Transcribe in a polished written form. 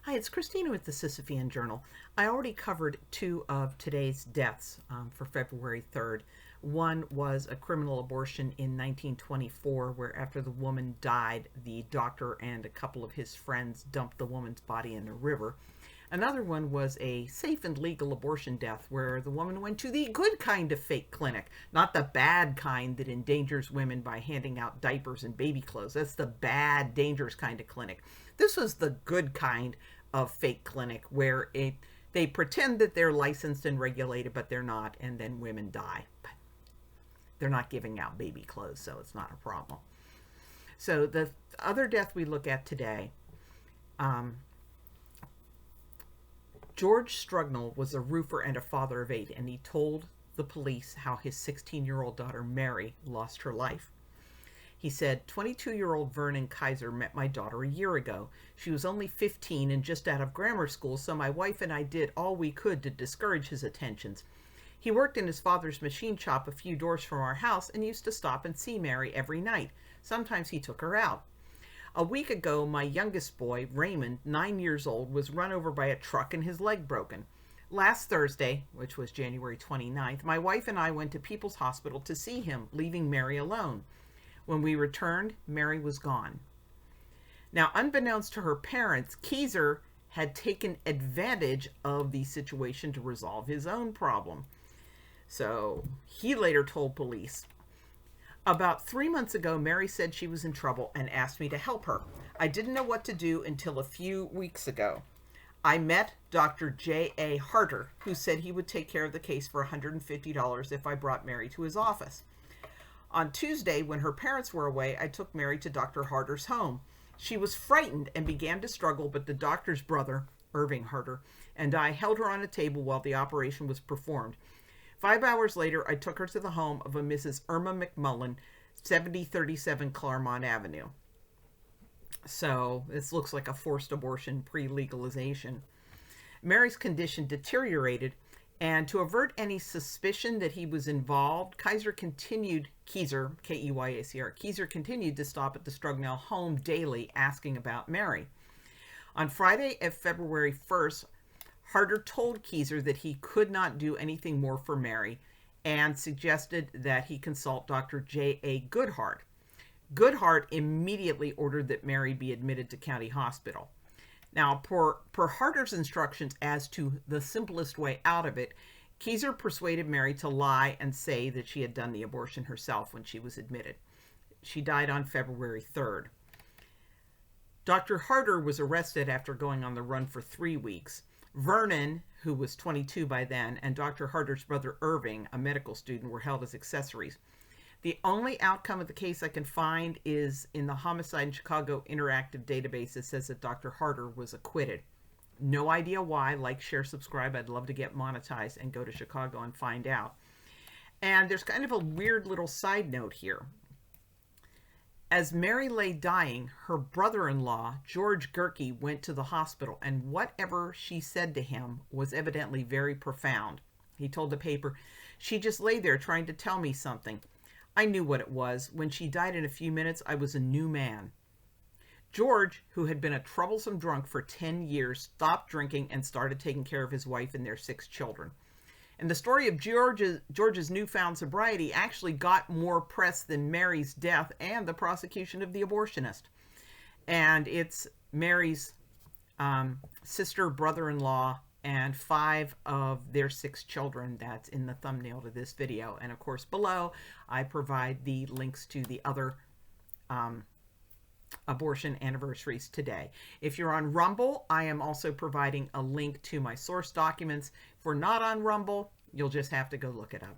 Hi, it's Christina with the Sisyphean Journal. I already covered two of today's deaths for February 3rd. One was a criminal abortion in 1924, where after the woman died, the doctor and a couple of his friends dumped the woman's body in a river. Another one was a safe and legal abortion death where the woman went to the good kind of fake clinic, not the bad kind that endangers women by handing out diapers and baby clothes. That's the bad, dangerous kind of clinic. This was the good kind of fake clinic where they pretend that they're licensed and regulated, but they're not, and then women die. But they're not giving out baby clothes, so it's not a problem. So the other death we look at today, George Strugnell was a roofer and a father of 8, and he told the police how his 16-year-old daughter Mary lost her life. He said, 22-year-old Vernon Kaiser met my daughter a year ago. She was only 15 and just out of grammar school, so my wife and I did all we could to discourage his attentions. He worked in his father's machine shop a few doors from our house and used to stop and see Mary every night. Sometimes he took her out. A week ago, my youngest boy, Raymond, 9 years old, was run over by a truck and his leg broken. Last Thursday, which was January 29th, my wife and I went to People's Hospital to see him, leaving Mary alone. When we returned, Mary was gone. Now, unbeknownst to her parents, Kaiser had taken advantage of the situation to resolve his own problem. So he later told police, about 3 months ago, Mary said she was in trouble and asked me to help her. I didn't know what to do until a few weeks ago. I met Dr. J.A. Harder, who said he would take care of the case for $150 if I brought Mary to his office. On Tuesday, when her parents were away, I took Mary to Dr. Harder's home. She was frightened and began to struggle, but the doctor's brother, Irving Harder, and I held her on a table while the operation was performed. 5 hours later, I took her to the home of a Mrs. Irma McMullen, 7037 Claremont Avenue. So this looks like a forced abortion pre-legalization. Mary's condition deteriorated, and to avert any suspicion that he was involved, Kaiser, K-E-Y-A-C-R, Kaiser continued to stop at the Strugnell home daily asking about Mary. On Friday of February 1st, Harder told Kaiser that he could not do anything more for Mary and suggested that he consult Dr. J.A. Goodhart. Goodhart immediately ordered that Mary be admitted to County Hospital. Now, per Harder's instructions as to the simplest way out of it, Kaiser persuaded Mary to lie and say that she had done the abortion herself when she was admitted. She died on February 3rd. Dr. Harder was arrested after going on the run for 3 weeks. Vernon, who was 22 by then, and Dr. Harder's brother Irving, a medical student, were held as accessories. The only outcome of the case I can find is in the Homicide in Chicago Interactive Database that says that Dr. Harder was acquitted. No idea why. Like, share, subscribe. I'd love to get monetized and go to Chicago and find out. And there's kind of a weird little side note here. As Mary lay dying, her brother-in-law, George Gerke, went to the hospital, and whatever she said to him was evidently very profound. He told the paper, "She just lay there trying to tell me something. I knew what it was. When she died in a few minutes, I was a new man." George, who had been a troublesome drunk for 10 years, stopped drinking and started taking care of his wife and their 6 children. And the story of George's newfound sobriety actually got more press than Mary's death and the prosecution of the abortionist. And it's Mary's sister, brother-in-law, and 5 of their 6 children that's in the thumbnail to this video. And of course, below, I provide the links to the other abortion anniversaries today. If you're on Rumble, I am also providing a link to my source documents. If we're not on Rumble, you'll just have to go look it up.